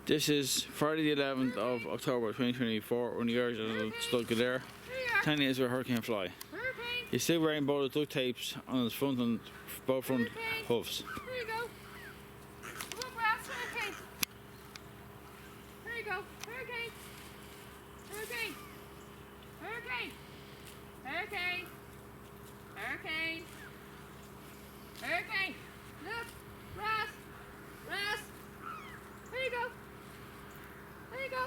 This is Friday the 11th of October 2024 when the Irish are stuck there. Tiny is where hurricane fly. He's still wearing both duct tapes on his front and both front hoofs. Here you go. Come on, grass, hurricane. Here you go. Hurricane. Hurricane. Hurricane. Hurricane. Hurricane. Hurricane. Look. Grass. Grass. Here you go. There you go.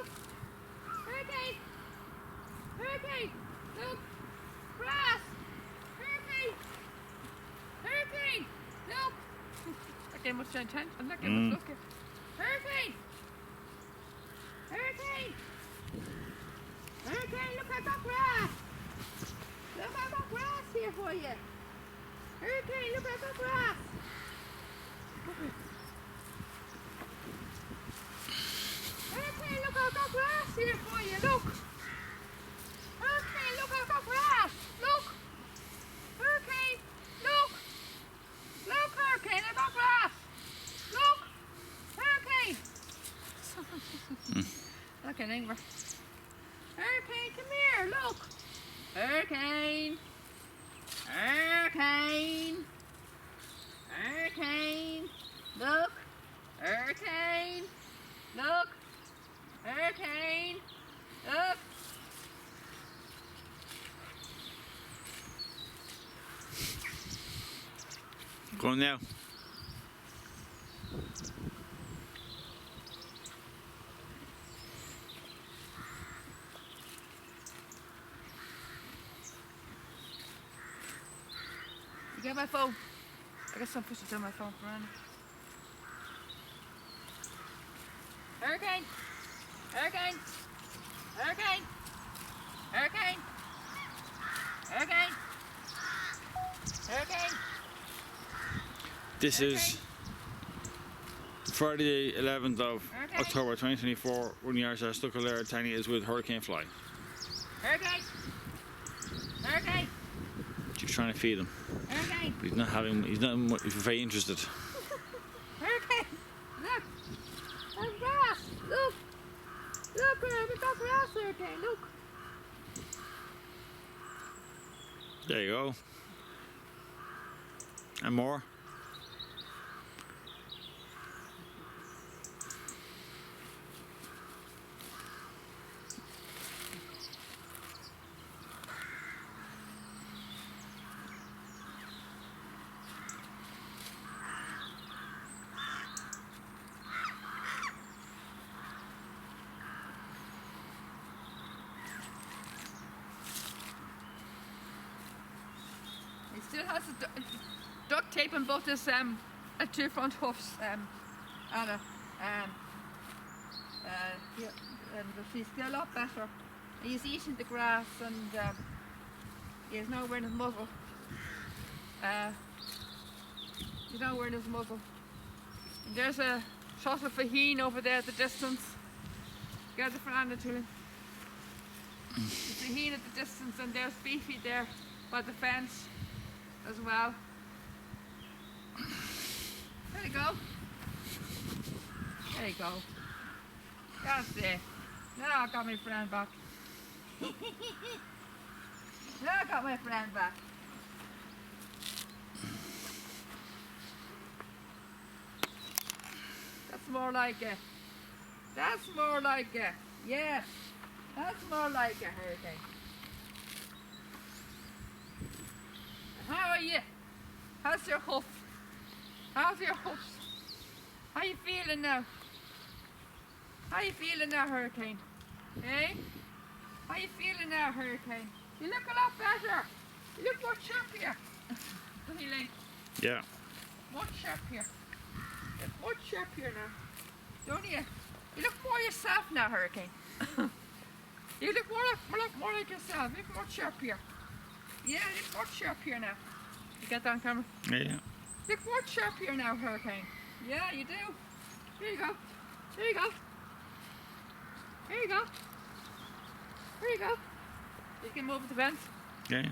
Hurricane. Hurricane. Look. Grass. Hurricane. Hurricane. Look. Not getting much attention. I'm not getting much look. Hurricane. Hurricane. Hurricane. Look, I've got grass. Look, I've got grass here for you. Hurricane. Look, I've got grass. Hurricane, look, I've got grass here for you, look! Hurricane, look, I've got grass! Look! Hurricane, look! Look, Hurricane, I've got grass! Look! Hurricane! Look at Ingvar. Hurricane, come here, look! Hurricane! Hurricane! Hurricane! Look! Hurricane! Look! Hurricane! Look! Go on now. You got my phone? I got some pictures on my phone for Anna. Hurricane! Hurricane! Hurricane! Hurricane! Hurricane! Hurricane! This is Friday the 11th of October 2024 when the Irish are stuck there. Tiny is with hurricane fly. Hurricane! Hurricane! She's trying to feed him. Hurricane! But he's not very interested. Hurricane! Look! There's grass! Look! Look, we've got grass, Hurricane, look! There you go. And more. He still has the duct tape on both his two front hoofs, Anna. But he's still a lot better. He's eating the grass and he's now wearing his muzzle. He's now wearing his muzzle. And there's a shot of Faheen over there at the distance. Get it for Anna to him. There's Faheen at the distance and there's Beefy there by the fence as well. There you go. There you go. That's it. Now I got my friend back. Now I got my friend back. That's more like it. That's more like it. Yeah. That's more like a hurricane. How are you? How's your hoof? How's your hoofs? How you feeling now? How you feeling now, Hurricane? Hey? How you feeling now, Hurricane? You look a lot better. You look more chirpier. Don't you, Lane? Yeah. More chirpier. You look more chirpier now. Don't you? You look more yourself now, Hurricane. You look more like yourself. You look more chirpier. Yeah, you look more chirpier now. You get that on camera? Yeah. You look more chirpier now, Hurricane. Yeah, you do. Here you go. Here you go. Here you go. Here you go. You can move the fence. Yeah. You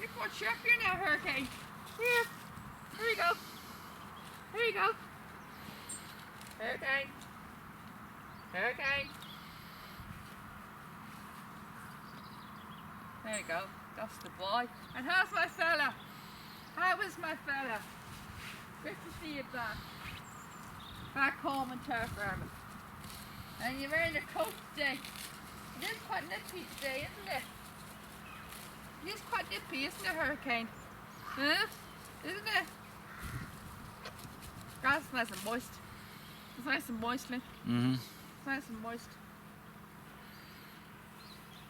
look more chirpier now, Hurricane. Here. Here you go. Here you go. Hurricane. Hurricane. There you go. That's the boy. And how's my fella? How is my fella? Good to see you back. Back home in Turf Farming. And you're wearing a coat today. It is quite nippy today, isn't it? It is quite nippy, isn't it, Hurricane? Huh? Isn't it? Grass is nice and moist. It's nice and moist, Lynn. Mm-hmm. It's nice and moist.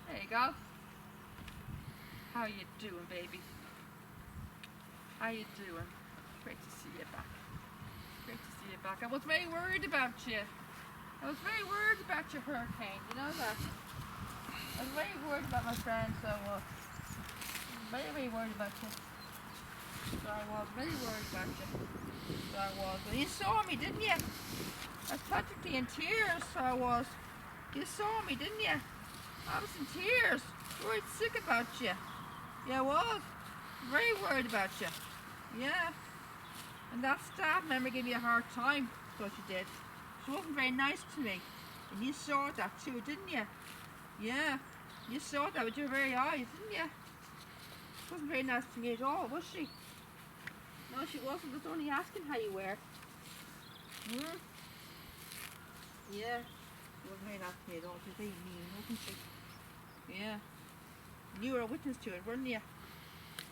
There you go. How you doing, baby? How you doing? Great to see you back. Great to see you back. I was very worried about you. I was very worried about your Hurricane. You know that? I was very worried about my friend, so very, very worried about you. So I was very worried about you. So I was. Well, you saw me, didn't you? I was practically in tears, so I was. You saw me, didn't you? I was in tears. Worried sick about you. Yeah, I was. Very worried about you. Yeah. And that staff member gave me a hard time. Thought she did. She wasn't very nice to me. And you saw that too, didn't you? Yeah. You saw that with your very eyes, didn't you? She wasn't very nice to me at all, was she? No, she wasn't. I was only asking how you were. Hmm? Yeah. She wasn't very nice to me at all. She was very mean, wasn't she? Yeah. You were a witness to it, weren't you?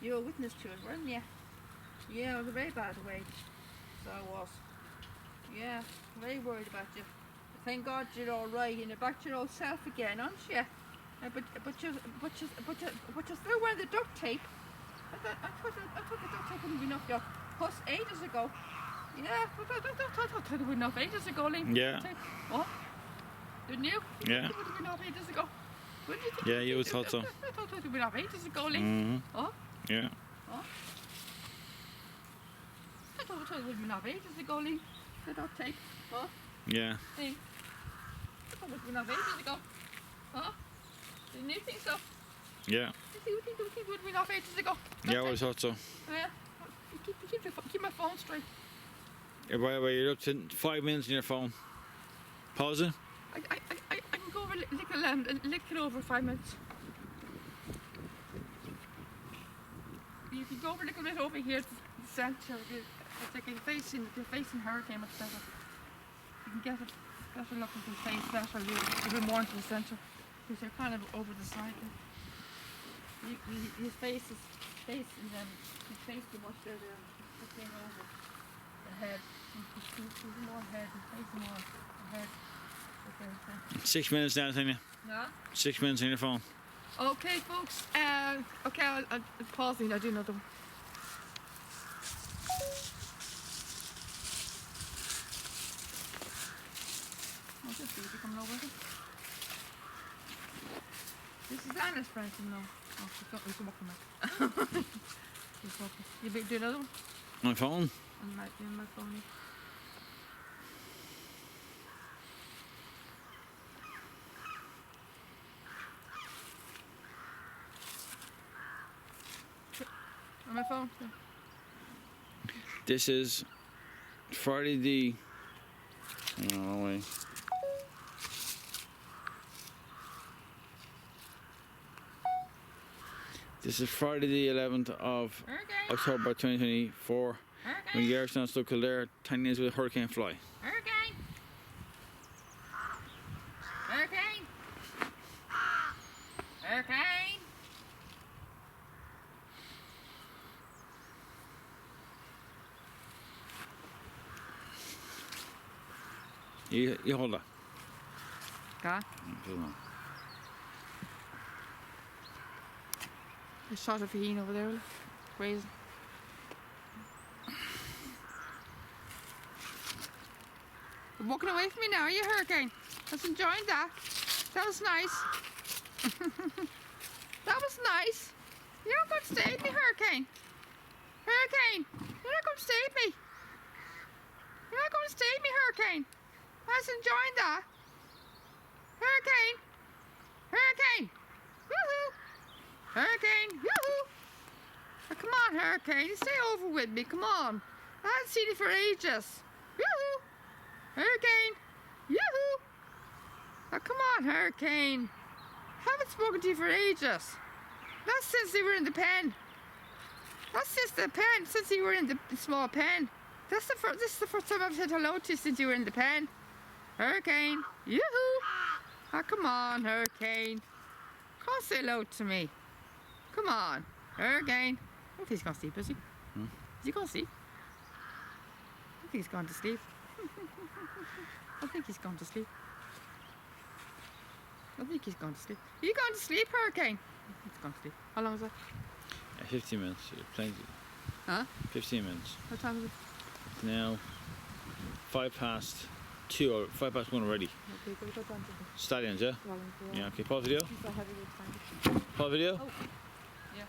You were a witness to it, weren't you? Yeah, it was a very bad way. So I was. Yeah, very worried about you. Thank God you're all right and you're back to your old self again, aren't you? But you're still wearing the duct tape. I thought the duct tape wouldn't be enough your puss ages ago. Yeah, I thought it would have been enough ages ago, Liam. Yeah. What? Didn't you? Yeah. It would have been enough ages ago. Wouldn't you think? Yeah, you thought so. I thought it would have been enough ages ago, Liam. Mm-hmm. Oh? Yeah. Oh? I thought it would have been enough ages ago, Liam. The duct tape. Oh? Yeah. Liam. I thought it would have been enough ages ago. Oh? Didn't you think so? Yeah. You think it would have been enough ages ago? Yeah, I always thought so. Yeah. Keep my phone straight. Yeah, by the way, you're up to 5 minutes on your phone. Pause it. I can go over lick it over 5 minutes. You can go over a little bit over here to the centre. It's like you're facing Hurricane much better. You can get a better look at his face better, a bit more into the centre. Because you're kind of over the side. His face is facing them. His face too much there. Looking over the head. He's more head and facing more the head. 6 minutes now, Tanya. No? 6 minutes on your phone. Okay, folks. Okay, I'll pause it. I'll do another one. What's this baby coming over here? This is Anna's friend, no. Oh, she's walking back. She's walking. You better do another one? My phone? On my phone. On my phone? Yeah. This is Friday the... No way. This is Friday the 11th of October 2024. When the air's now still Kildare, 10 days with a hurricane fly. Hurricane! Hurricane! Hurricane! You hold that. Okay. A shot of Faheen over there. Crazy. You're walking away from me now, are you, Hurricane? I was enjoying that. That was nice. That was nice. You're not going to stay with me, Hurricane. Hurricane, you're not going to stay with me. You're not going to stay with me, Hurricane. I was enjoying that. Hurricane. Hurricane. Woohoo. Hurricane. Woohoo. Oh, come on, Hurricane. Stay over with me. Come on. I haven't seen you for ages. Woohoo. Hurricane. Yoo-hoo. Oh, come on, Hurricane. Haven't spoken to you for ages. Not since you were in the pen. Not since the pen, since you were in the small pen. This is the first time I've said hello to you since you were in the pen. Hurricane. Yoo-hoo. Oh, come on, Hurricane. Come on, say hello to me. Come on, Hurricane. I don't think he's going to sleep, is he? Hmm? Is he going to sleep? I think he's gone to sleep. I think he's gone to sleep. I think he's gone to sleep. Are you going to sleep, Hurricane? He's gone to sleep. How long is that? 15 minutes. Plenty. Huh? 15 minutes. What time is it? It's now 2:05 or 1 already. Okay, go down to the Stallions, yeah? Rollins. Yeah, okay, pause video. He's so heavy with time. Pause video. Oh. Yeah.